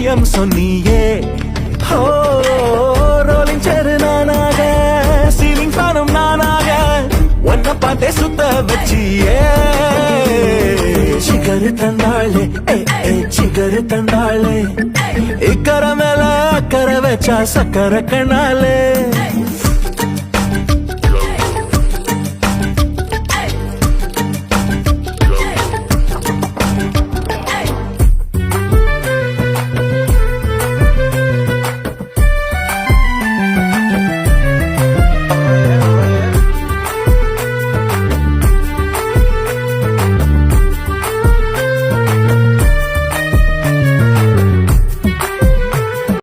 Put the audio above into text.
poem சொன்னியே ஹோ rolling சேரு நானாக சீலிங் ஃபேனும் நானாக ஒன்ன பார்த்தே சுத்த வச்சியே சிகரு தந்தாளே சிகரு தந்தாளே இக்கரை மேல அக்கறை வச்சா சக்கரை கண்ணாலே